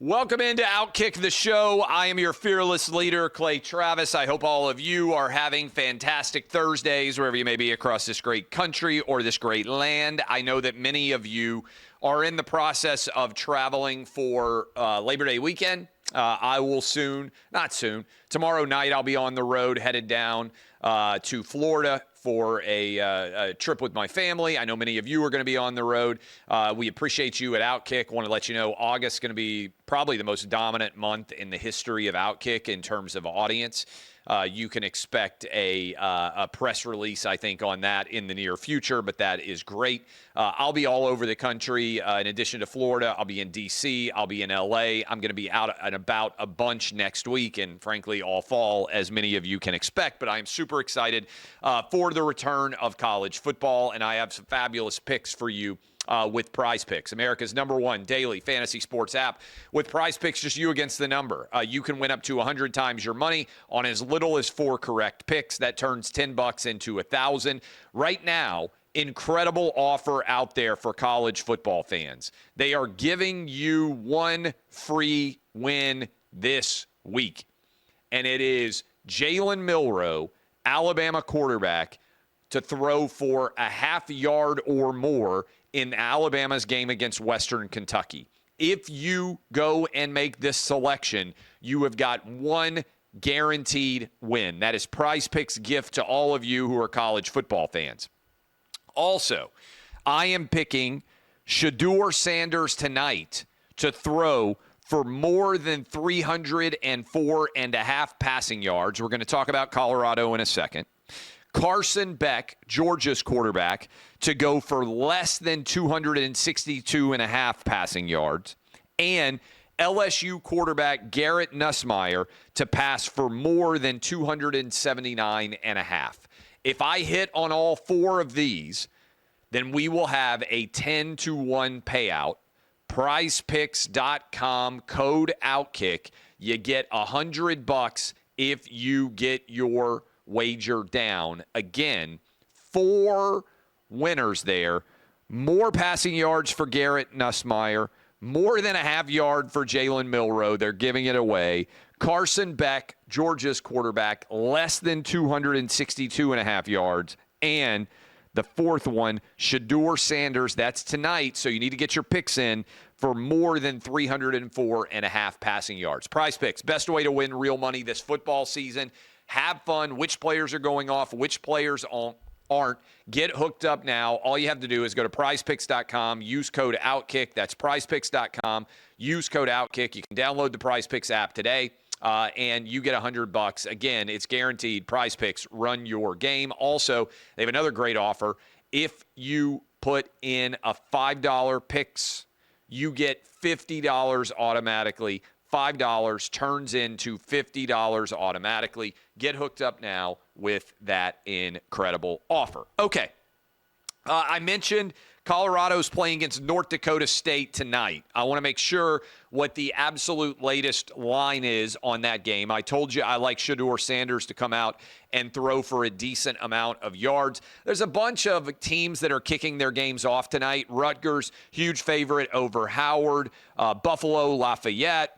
Welcome into OutKick the show. I am your fearless leader, Clay Travis. I hope all of you are having fantastic Thursdays wherever you may be across this great country or this great land. I know that many of you are in the process of traveling for Labor Day weekend. I will tomorrow night I'll be on the road headed down to Florida for a trip with my family. I know many of you are going to be on the road. We appreciate you at OutKick. Want to let you know August is going to be probably the most dominant month in the history of OutKick in terms of audience. You can expect a press release, I think, on that in the near future, but that is great. I'll be all over the country. In addition to Florida, I'll be in D.C., I'll be in L.A. I'm going to be out and about a bunch next week and, frankly, all fall, as many of you can expect. But I am super excited for the return of college football, and I have some fabulous picks for you. With Prize Picks, America's #1 daily fantasy sports app. With Prize Picks, just you against the number. You can win up to 100 times your money on as little as 4 correct picks. That turns $10 into $1,000. Right now, incredible offer out there for college football fans. They are giving you one free win this week, and it is Jalen Milroe, Alabama quarterback, to throw for a half yard or more in Alabama's game against Western Kentucky. If you go and make this selection, you have got one guaranteed win. That is Prize Picks' gift to all of you who are college football fans. Also, I am picking Shedeur Sanders tonight to throw for more than 304.5 passing yards. We're going to talk about Colorado in a second. Carson Beck, Georgia's quarterback, to go for less than 262.5 passing yards. And LSU quarterback Garrett Nussmeier to pass for more than 279.5. If I hit on all 4 of these, then we will have a 10-1 payout. PrizePicks.com, code OutKick. You get $100 if you get your wager down. Again, 4 winners there. More passing yards for Garrett Nussmeier. More than a half yard for Jalen Milroe. They're giving it away. Carson Beck, Georgia's quarterback, less than 262.5 yards. And the 4th one, Shedeur Sanders. That's tonight, so you need to get your picks in for more than 304.5 passing yards. Prize Picks, best way to win real money this football season. Have fun. Which players are going off, which players aren't. Get hooked up now. All you have to do is go to prizepicks.com, use code OutKick. That's prizepicks.com. Use code OutKick. You can download the Prize Picks app today, and you get $100. Again, it's guaranteed. Prize Picks, run your game. Also, they have another great offer. If you put in a $5 picks, you get $50 automatically. $5 turns into $50 automatically. Get hooked up now with that incredible offer. Okay. I mentioned Colorado's playing against North Dakota State tonight. I want to make sure what the absolute latest line is on that game. I told you I like Shedeur Sanders to come out and throw for a decent amount of yards. There's a bunch of teams that are kicking their games off tonight. Rutgers, huge favorite over Howard. Buffalo, Lafayette.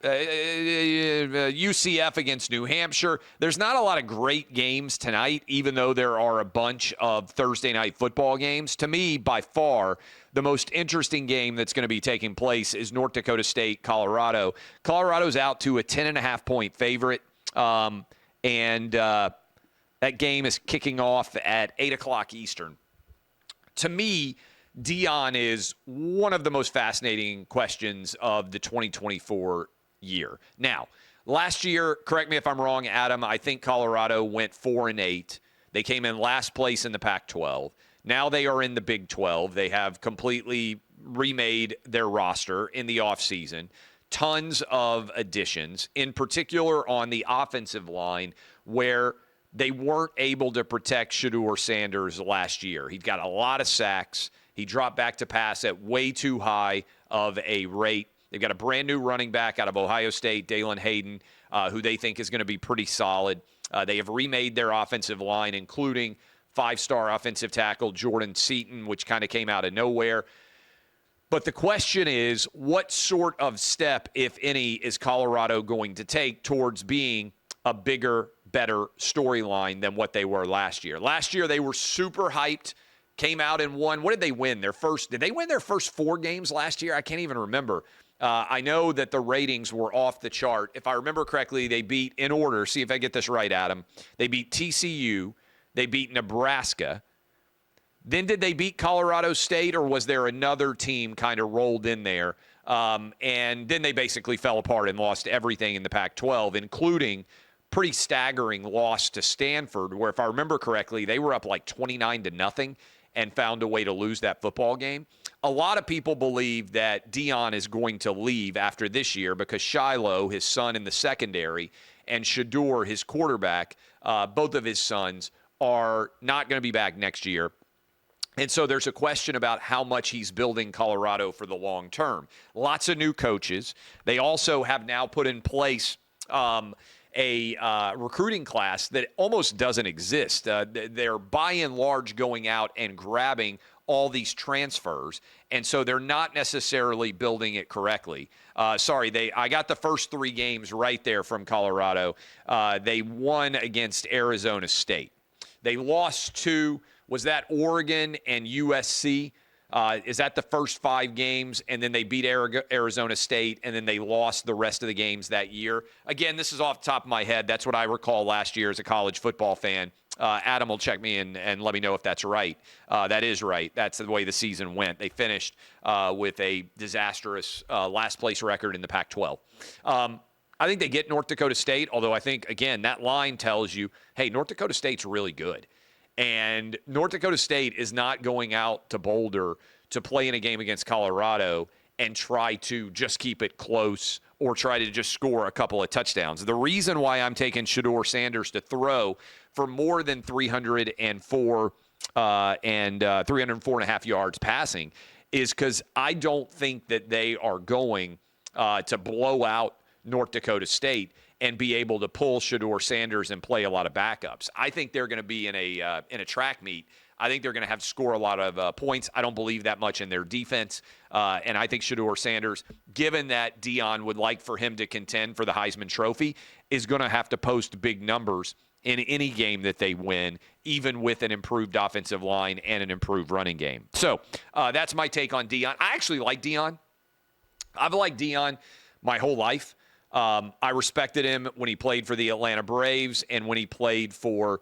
UCF against New Hampshire. There's not a lot of great games tonight, even though there are a bunch of Thursday night football games. To me, by far, the most interesting game that's going to be taking place is North Dakota State, Colorado. Colorado's out to a 10.5-point favorite, and that game is kicking off at 8 o'clock Eastern. To me, Deion is one of the most fascinating questions of the 2024 year. Now, last year, correct me if I'm wrong, Adam, I think Colorado went 4-8. They came in last place in the Pac-12. Now they are in the Big 12. They have completely remade their roster in the offseason. Tons of additions, in particular on the offensive line, where they weren't able to protect Shedeur Sanders last year. He got a lot of sacks. He dropped back to pass at way too high of a rate. They've got a brand-new running back out of Ohio State, Dalen Hayden, who they think is going to be pretty solid. They have remade their offensive line, including 5-star offensive tackle Jordan Seaton, which kind of came out of nowhere. But the question is, what sort of step, if any, is Colorado going to take towards being a bigger, better storyline than what they were last year? Last year, they were super hyped, came out and won. What did they win? Did they win their first 4 games last year? I can't even remember. I know that the ratings were off the chart. If I remember correctly, they beat, in order, see if I get this right, Adam, they beat TCU, they beat Nebraska. Then did they beat Colorado State, or was there another team kind of rolled in there? And then they basically fell apart and lost everything in the Pac-12, including pretty staggering loss to Stanford, where if I remember correctly, they were up like 29-0 and found a way to lose that football game. A lot of people believe that Deion is going to leave after this year because Shiloh, his son in the secondary, and Shedeur, his quarterback, both of his sons, are not going to be back next year. And so there's a question about how much he's building Colorado for the long term. Lots of new coaches. They also have now put in place a recruiting class that almost doesn't exist. They're by and large going out and grabbing all these transfers, and so they're not necessarily building it correctly. I got the first 3 games right there from Colorado. They won against Arizona State. They lost to, was that Oregon and USC? Is that the first 5 games? And then they beat Arizona State, and then they lost the rest of the games that year. Again, this is off the top of my head. That's what I recall last year as a college football fan. Adam will check me and let me know if that's right. That is right. That's the way the season went. They finished with a disastrous last-place record in the Pac-12. I think they get North Dakota State, although I think, again, that line tells you, hey, North Dakota State's really good. And North Dakota State is not going out to Boulder to play in a game against Colorado and try to just keep it close or try to just score a couple of touchdowns. The reason why I'm taking Shedeur Sanders to throw for more than 304 and 304.5 yards passing is because I don't think that they are going to blow out North Dakota State and be able to pull Shedeur Sanders and play a lot of backups. I think they're going to be in a track meet. I think they're going to have to score a lot of points. I don't believe that much in their defense. And I think Shedeur Sanders, given that Deion would like for him to contend for the Heisman Trophy, is going to have to post big numbers in any game that they win, even with an improved offensive line and an improved running game. So that's my take on Deion. I actually like Deion. I've liked Deion my whole life. I respected him when he played for the Atlanta Braves and when he played for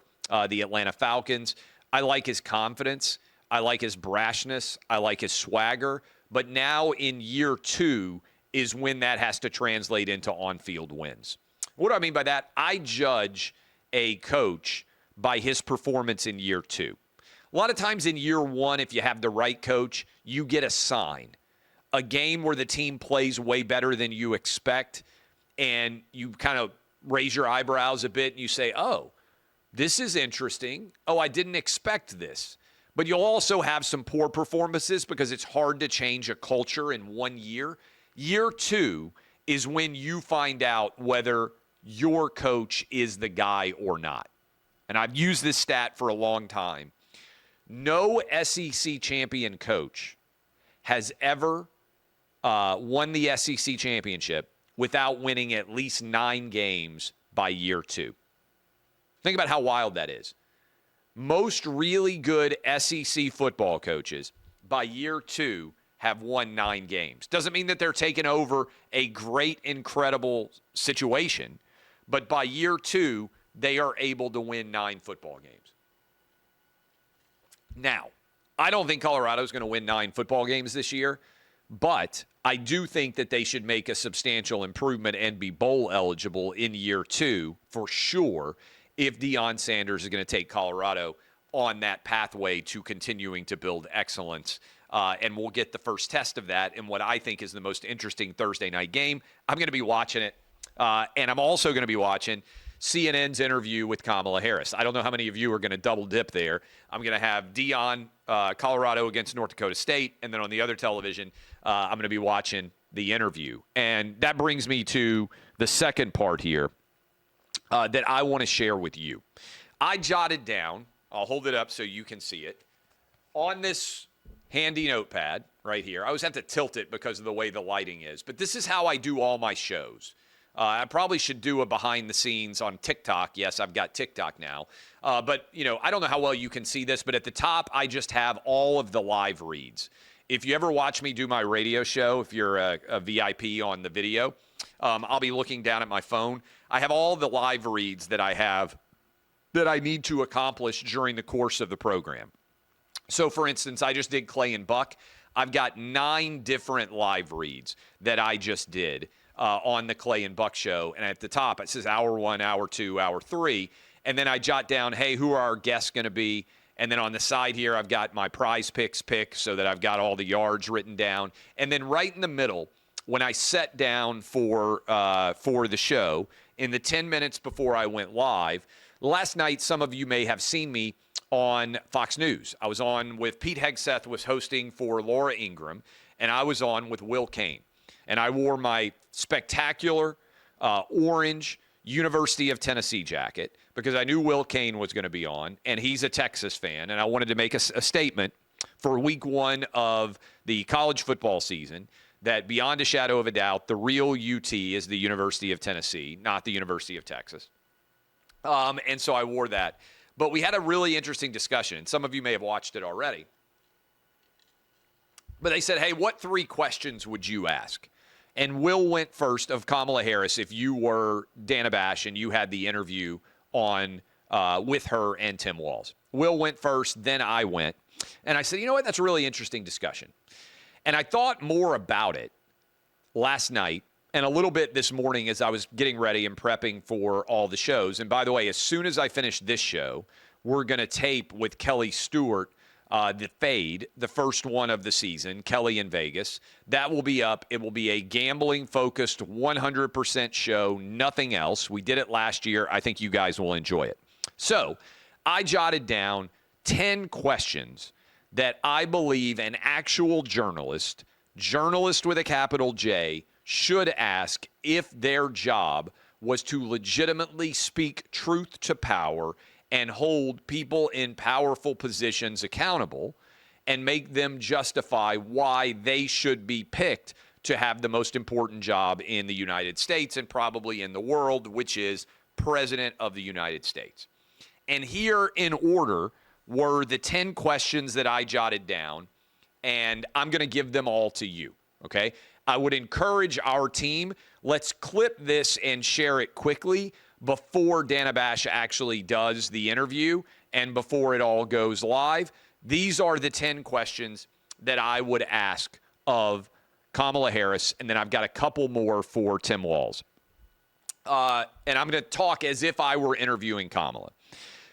the Atlanta Falcons. I like his confidence. I like his brashness. I like his swagger. But now in year 2 is when that has to translate into on-field wins. What do I mean by that? I judge a coach by his performance in year 2. A lot of times in year 1, if you have the right coach, you get a sign. A game where the team plays way better than you expect, and you kind of raise your eyebrows a bit and you say, oh, this is interesting. Oh, I didn't expect this. But you'll also have some poor performances because it's hard to change a culture in 1 year. Year 2 is when you find out whether your coach is the guy or not. And I've used this stat for a long time. No SEC champion coach has ever won the SEC championship without winning at least 9 games by year 2. Think about how wild that is. Most really good SEC football coaches by year 2 have won 9 games. Doesn't mean that they're taking over a great, incredible situation, but by year 2, they are able to win 9 football games. Now, I don't think Colorado is going to win 9 football games this year, but I do think that they should make a substantial improvement and be bowl eligible in year 2 for sure if Deion Sanders is going to take Colorado on that pathway to continuing to build excellence. And we'll get the first test of that in what I think is the most interesting Thursday night game. I'm going to be watching it. And I'm also going to be watching CNN's interview with Kamala Harris. I don't know how many of you are going to double dip there. I'm going to have Deion, Colorado against North Dakota State, and then on the other television, I'm going to be watching the interview. And that brings me to the second part here that I want to share with you. I jotted down, I'll hold it up so you can see it, on this handy notepad right here. I always have to tilt it because of the way the lighting is. But this is how I do all my shows. I probably should do a behind the scenes on TikTok. Yes, I've got TikTok now. But, I don't know how well you can see this, but at the top, I just have all of the live reads. If you ever watch me do my radio show, if you're a VIP on the video, I'll be looking down at my phone. I have all the live reads that I have that I need to accomplish during the course of the program. So, for instance, I just did Clay and Buck. I've got 9 different live reads that I just did on the Clay and Buck show. And at the top, it says hour 1, hour 2, hour 3. And then I jot down, hey, who are our guests going to be? And then on the side here, I've got my prize picks pick so that I've got all the yards written down. And then right in the middle, when I sat down for the show, in the 10 minutes before I went live, last night, some of you may have seen me on Fox News. I was on with Pete Hegseth was hosting for Laura Ingraham, and I was on with Will Cain. And I wore my spectacular orange University of Tennessee jacket because I knew Will Cain was going to be on, and he's a Texas fan, and I wanted to make a statement for week 1 of the college football season that beyond a shadow of a doubt, the real UT is the University of Tennessee, not the University of Texas. And so I wore that. But we had a really interesting discussion, and some of you may have watched it already. But they said, hey, what 3 questions would you ask? And Will went first of Kamala Harris if you were Dana Bash and you had the interview on with her and Tim Walz. Will went first, then I went. And I said, you know what, that's a really interesting discussion. And I thought more about it last night and a little bit this morning as I was getting ready and prepping for all the shows. And by the way, as soon as I finish this show, we're going to tape with Kelly Stewart, the Fade, the first one of the season, Kelly in Vegas. That will be up. It will be a gambling-focused 100% show, nothing else. We did it last year. I think you guys will enjoy it. So I jotted down 10 questions that I believe an actual journalist with a capital J, should ask if their job was to legitimately speak truth to power and hold people in powerful positions accountable and make them justify why they should be picked to have the most important job in the United States and probably in the world, which is President of the United States. And here in order were the 10 questions that I jotted down, and I'm going to give them all to you, okay? I would encourage our team, let's clip this and share it quickly before Dana Bash actually does the interview and before it all goes live. These are the 10 questions that I would ask of Kamala Harris, and then I've got a couple more for Tim Walz. And I'm going to talk as if I were interviewing Kamala.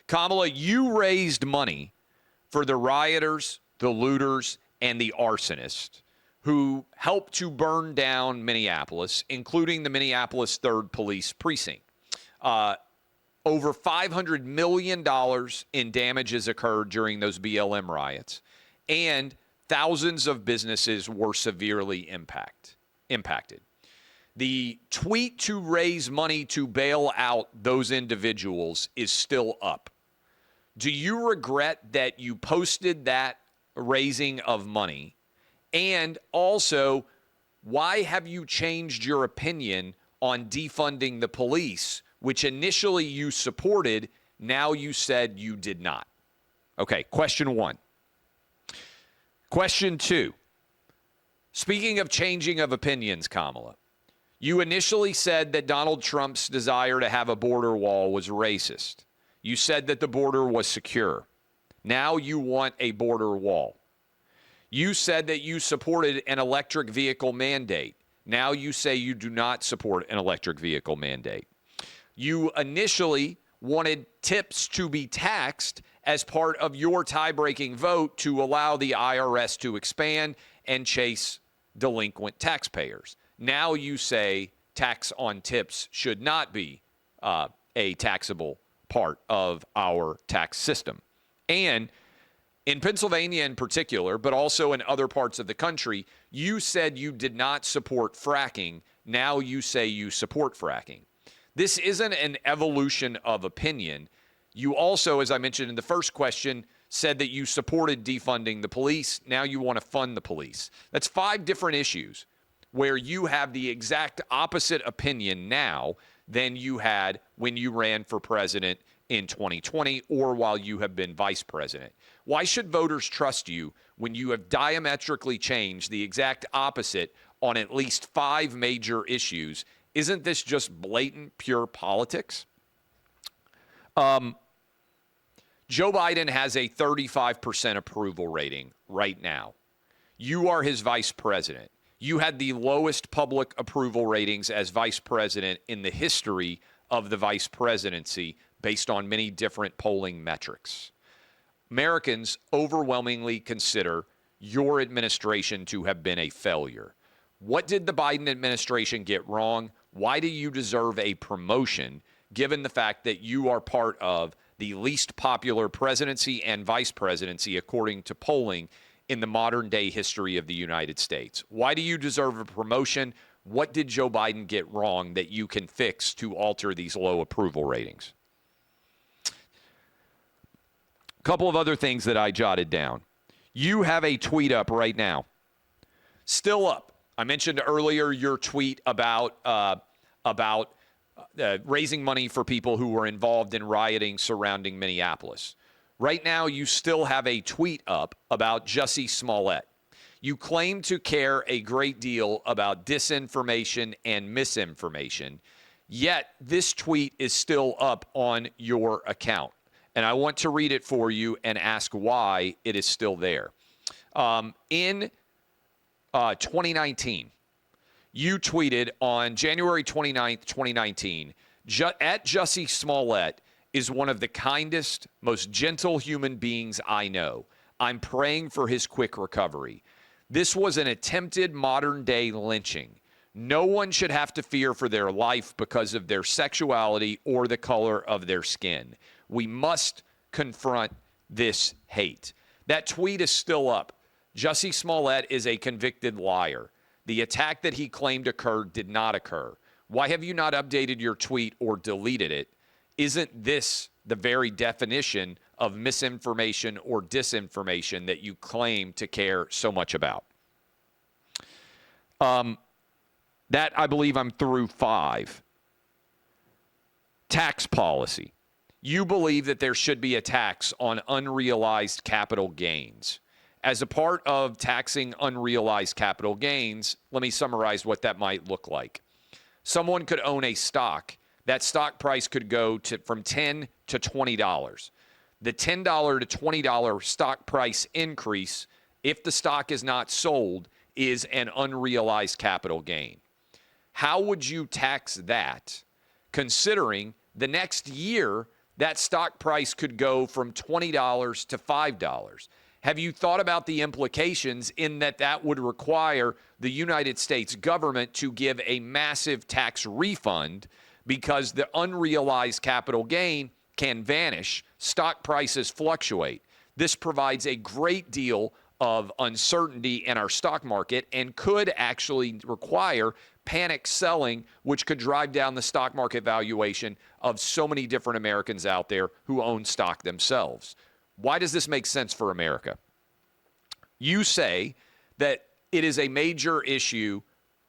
Kamala, you raised money for the rioters, the looters, and the arsonists who helped to burn down Minneapolis, including the Minneapolis 3rd Police Precinct. Over $500 million in damages occurred during those BLM riots, and thousands of businesses were severely impacted. The tweet to raise money to bail out those individuals is still up. Do you regret that you posted that raising of money? And also, why have you changed your opinion on defunding the police, which initially you supported, now you said you did not? Okay, question 1. Question 2. Speaking of changing of opinions, Kamala, you initially said that Donald Trump's desire to have a border wall was racist. You said that the border was secure. Now you want a border wall. You said that you supported an electric vehicle mandate. Now you say you do not support an electric vehicle mandate. You initially wanted tips to be taxed as part of your tie-breaking vote to allow the IRS to expand and chase delinquent taxpayers. Now you say tax on tips should not be a taxable part of our tax system. And in Pennsylvania in particular, but also in other parts of the country, you said you did not support fracking. Now you say you support fracking. This isn't an evolution of opinion. You also, as I mentioned in the first question, said that you supported defunding the police. Now you want to fund the police. That's 5 different issues where you have the exact opposite opinion now than you had when you ran for president in 2020 or while you have been vice president. Why should voters trust you when you have diametrically changed the exact opposite on at least 5 major issues? Isn't this just blatant, pure politics? Joe Biden has a 35% approval rating right now. You are his vice president. You had the lowest public approval ratings as vice president in the history of the vice presidency based on many different polling metrics. Americans overwhelmingly consider your administration to have been a failure. What did the Biden administration get wrong? Why do you deserve a promotion, given the fact that you are part of the least popular presidency and vice presidency, according to polling, in the modern day history of the United States? Why do you deserve a promotion? What did Joe Biden get wrong that you can fix to alter these low approval ratings? A couple of other things that I jotted down. You have a tweet up right now. Still up. I mentioned earlier your tweet about raising money for people who were involved in rioting surrounding Minneapolis. Right now, you still have a tweet up about Jussie Smollett. You claim to care a great deal about disinformation and misinformation, yet this tweet is still up on your account. And I want to read it for you and ask why it is still there. In 2019, you tweeted on January 29th, 2019, at Jussie Smollett is one of the kindest, most gentle human beings I know. I'm praying for his quick recovery. This was an attempted modern-day lynching. No one should have to fear for their life because of their sexuality or the color of their skin. We must confront this hate. That tweet is still up. Jussie Smollett is a convicted liar. The attack that he claimed occurred did not occur. Why have you not updated your tweet or deleted it? Isn't this the very definition of misinformation or disinformation that you claim to care so much about? That, I believe I'm through 5. Tax policy. You believe that there should be a tax on unrealized capital gains. As a part of taxing unrealized capital gains, let me summarize what that might look like. Someone could own a stock. That stock price could go from $10 to $20. The $10 to $20 stock price increase, if the stock is not sold, is an unrealized capital gain. How would you tax that, considering the next year that stock price could go from $20 to $5? Have you thought about the implications in that would require the United States government to give a massive tax refund because the unrealized capital gain can vanish, stock prices fluctuate? This provides a great deal of uncertainty in our stock market and could actually require panic selling, which could drive down the stock market valuation of so many different Americans out there who own stock themselves. Why does this make sense for America? You say that it is a major issue,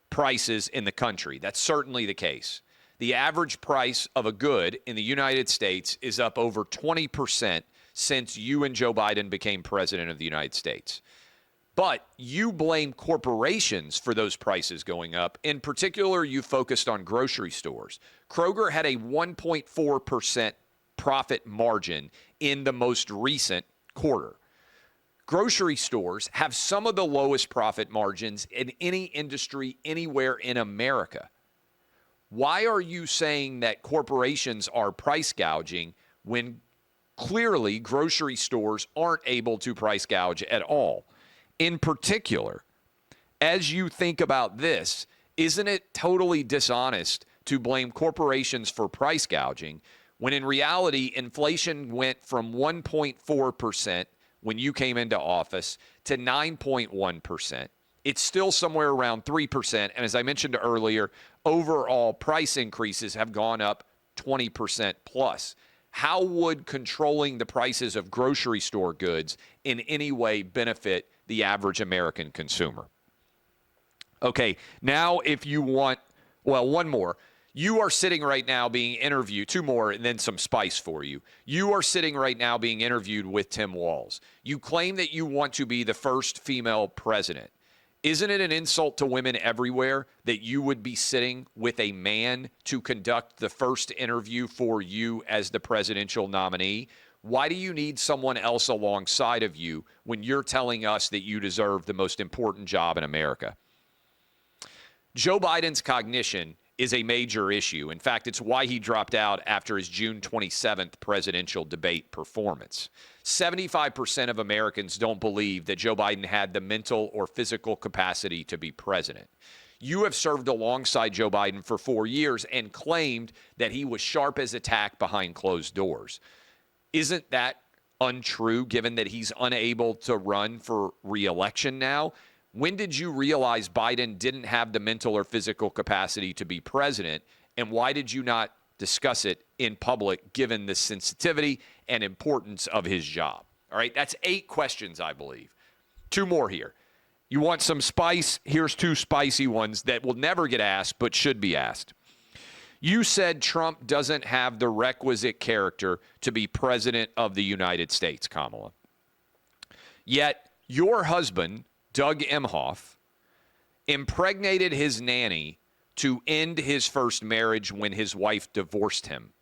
prices in the country. That's certainly the case. The average price of a good in the United States is up over 20% since you and Joe Biden became president of the United States. But you blame corporations for those prices going up. In particular, you focused on grocery stores. Kroger had a 1.4% profit margin in the most recent quarter. Grocery stores have some of the lowest profit margins in any industry anywhere in America. Why are you saying that corporations are price gouging when clearly grocery stores aren't able to price gouge at all? In particular, as you think about this, isn't it totally dishonest to blame corporations for price gouging when in reality inflation went from 1.4% when you came into office to 9.1%? It's still somewhere around 3%. And as I mentioned earlier, overall price increases have gone up 20% plus. how would controlling the prices of grocery store goods in any way benefit the average American consumer? Okay, now if you want, well, one more. You are sitting right now being interviewed, two more, and then some spice for you. You are sitting right now being interviewed with Tim Walz. You claim that you want to be the first female president. Isn't it an insult to women everywhere that you would be sitting with a man to conduct the first interview for you as the presidential nominee? Why do you need someone else alongside of you when you're telling us that you deserve the most important job in America? Joe Biden's cognition is a major issue. In fact, it's why he dropped out after his June 27th presidential debate performance. 75% of Americans don't believe that Joe Biden had the mental or physical capacity to be president. You have served alongside Joe Biden for 4 years and claimed that he was sharp as a tack behind closed doors. Isn't that untrue, given that he's unable to run for re-election now? When did you realize Biden didn't have the mental or physical capacity to be president? And why did you not discuss it in public, given the sensitivity and importance of his job? All right, that's 8 questions, I believe. 2 more here. You want some spice? Here's 2 spicy ones that will never get asked, but should be asked. You said Trump doesn't have the requisite character to be president of the United States, Kamala. Yet your husband, Doug Emhoff, impregnated his nanny to end his first marriage when his wife divorced him.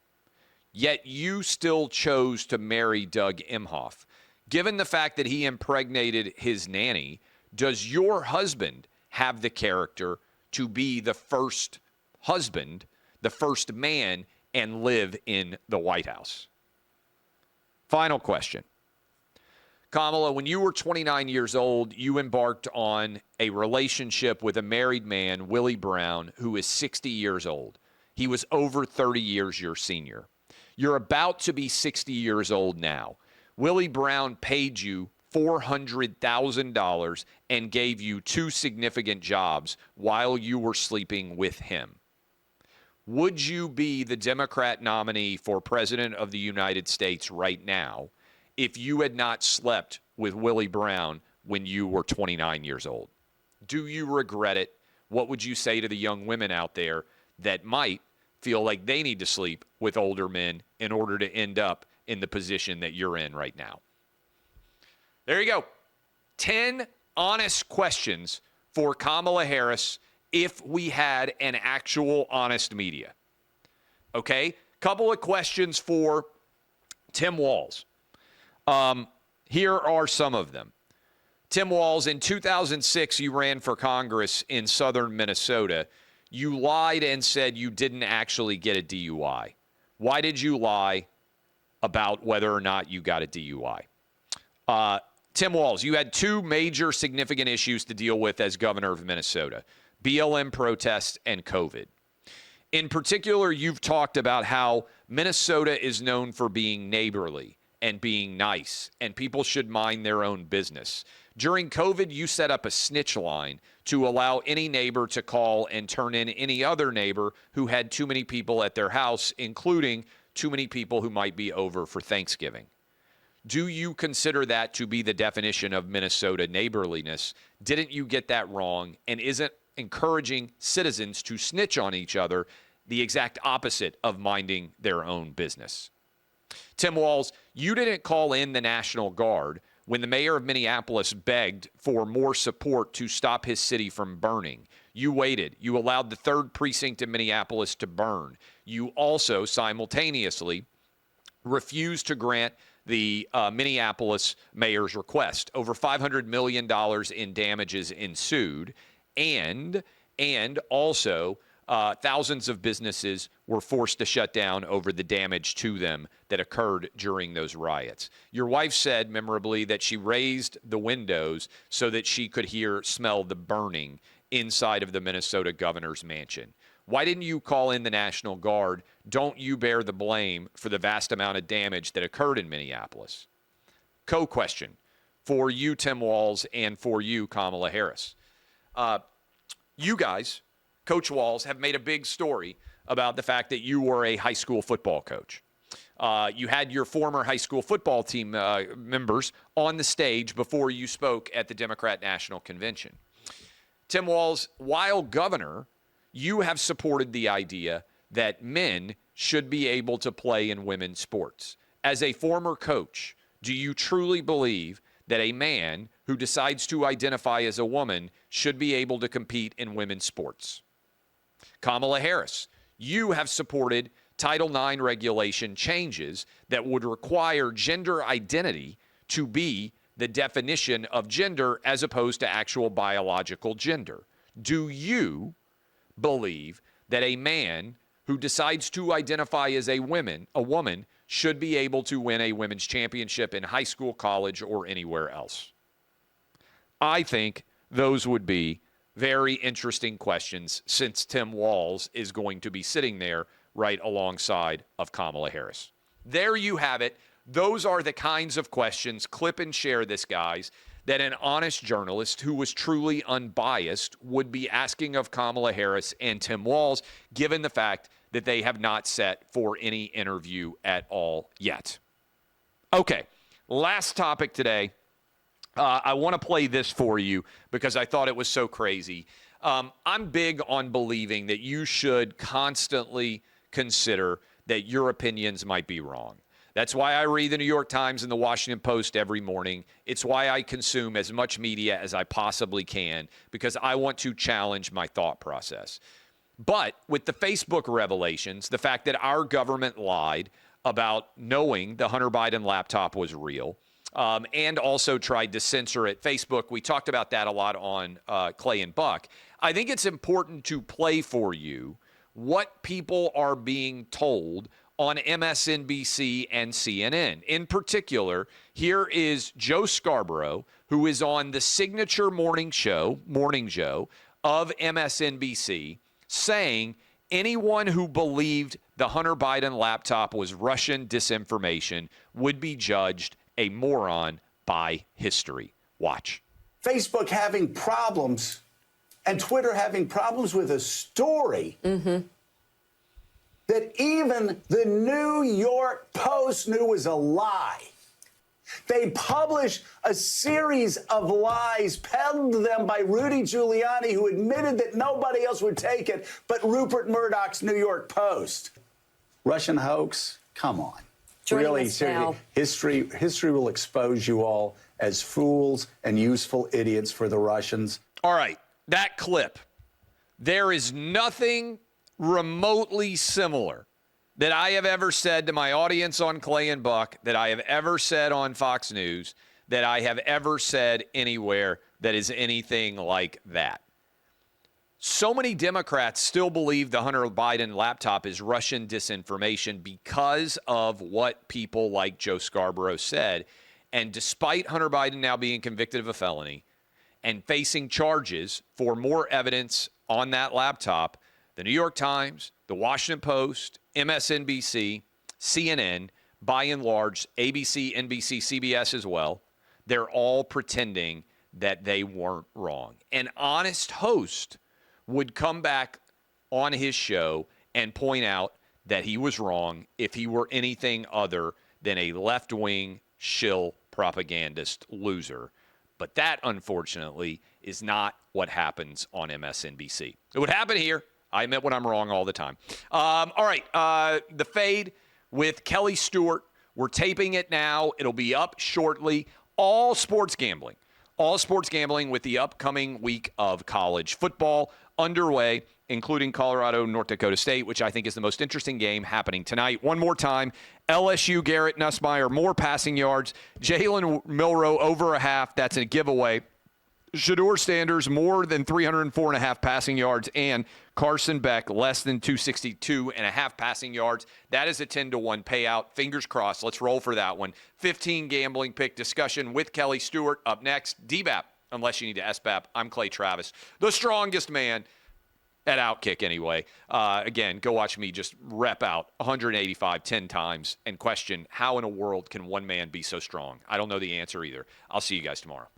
Yet you still chose to marry Doug Emhoff. Given the fact that he impregnated his nanny, does your husband have the character to be the first husband, the first man, and live in the White House? Final question. Kamala, when you were 29 years old, you embarked on a relationship with a married man, Willie Brown, who is 60 years old. He was over 30 years your senior. You're about to be 60 years old now. Willie Brown paid you $400,000 and gave you 2 significant jobs while you were sleeping with him. Would you be the Democrat nominee for President of the United States right now if you had not slept with Willie Brown when you were 29 years old? Do you regret it? What would you say to the young women out there that might feel like they need to sleep with older men in order to end up in the position that you're in right now? There you go. 10 honest questions for Kamala Harris if we had an actual honest media. Okay? Couple of questions for Tim Walz. Here are some of them. Tim Walz, in 2006, you ran for Congress in southern Minnesota. You lied and said you didn't actually get a DUI. Why did you lie about whether or not you got a DUI? Tim Walz, you had 2 major significant issues to deal with as governor of Minnesota: BLM protests and COVID. In particular, you've talked about how Minnesota is known for being neighborly and being nice, and people should mind their own business. During COVID, you set up a snitch line to allow any neighbor to call and turn in any other neighbor who had too many people at their house, including too many people who might be over for Thanksgiving. Do you consider that to be the definition of Minnesota neighborliness? Didn't you get that wrong? And isn't encouraging citizens to snitch on each other the exact opposite of minding their own business? Tim Walz, you didn't call in the National Guard when the mayor of Minneapolis begged for more support to stop his city from burning. You waited. You allowed the 3rd precinct in Minneapolis to burn. You also simultaneously refused to grant the Minneapolis mayor's request. Over $500 million in damages ensued, and also thousands of businesses were forced to shut down over the damage to them that occurred during those riots. Your wife said, memorably, that she raised the windows so that she could smell the burning inside of the Minnesota governor's mansion. Why didn't you call in the National Guard? Don't you bear the blame for the vast amount of damage that occurred in Minneapolis? Co-question for you, Tim Walz, and for you, Kamala Harris. You guys, Coach Walz, have made a big story about the fact that you were a high school football coach. You had your former high school football team members on the stage before you spoke at the Democrat National Convention. Tim Walz, while governor, you have supported the idea that men should be able to play in women's sports. As a former coach, do you truly believe that a man who decides to identify as a woman should be able to compete in women's sports? Kamala Harris, you have supported Title IX regulation changes that would require gender identity to be the definition of gender as opposed to actual biological gender. Do you believe that a man who decides to identify as a woman should be able to win a women's championship in high school, college, or anywhere else? I think those would be very interesting questions, since Tim Walz is going to be sitting there right alongside of Kamala Harris. There you have it. Those are the kinds of questions, clip and share this, guys, that an honest journalist who was truly unbiased would be asking of Kamala Harris and Tim Walz, given the fact that they have not set for any interview at all yet. Okay, last topic today. I want to play this for you because I thought it was so crazy. I'm big on believing that you should constantly consider that your opinions might be wrong. That's why I read the New York Times and the Washington Post every morning. It's why I consume as much media as I possibly can, because I want to challenge my thought process. But with the Facebook revelations, the fact that our government lied about knowing the Hunter Biden laptop was real, and also tried to censor it, Facebook, we talked about that a lot on Clay and Buck. I think it's important to play for you what people are being told on MSNBC and CNN. In particular, here is Joe Scarborough, who is on the signature morning show of MSNBC, saying anyone who believed the Hunter Biden laptop was Russian disinformation would be judged a moron by history. Watch. Facebook having problems and Twitter having problems with a story that even the New York Post knew was a lie. They published a series of lies peddled to them by Rudy Giuliani, who admitted that nobody else would take it but Rupert Murdoch's New York Post. Russian hoax? Come on. Really, seriously, history will expose you all as fools and useful idiots for the Russians. All right, that clip. There is nothing remotely similar that I have ever said to my audience on Clay and Buck, that I have ever said on Fox News, that I have ever said anywhere that is anything like that. So many Democrats still believe the Hunter Biden laptop is Russian disinformation because of what people like Joe Scarborough said. And despite Hunter Biden now being convicted of a felony and facing charges for more evidence on that laptop, the New York Times, the Washington Post, MSNBC, CNN, by and large, ABC, NBC, CBS as well, they're all pretending that they weren't wrong. An honest host would come back on his show and point out that he was wrong if he were anything other than a left-wing shill propagandist loser. But that, unfortunately, is not what happens on MSNBC. It would happen here. I admit when I'm wrong all the time. All right, The Fade with Kelly Stewart. We're taping it now. It'll be up shortly. All sports gambling with the upcoming week of college football underway, including Colorado, North Dakota State, which I think is the most interesting game happening tonight. One more time, LSU, Garrett Nussmeier, more passing yards. Jalen Milroe, over a half. That's a giveaway. Shedeur Sanders, more than 304.5 passing yards, and Carson Beck, less than 262.5 passing yards. That is a 10-1 payout. Fingers crossed. Let's roll for that one. 15 gambling pick discussion with Kelly Stewart up next. DBAP, unless you need to SBAP. I'm Clay Travis, the strongest man at OutKick anyway. Again, go watch me just rep out 185 10 times and question how in a world can one man be so strong. I don't know the answer either. I'll see you guys tomorrow.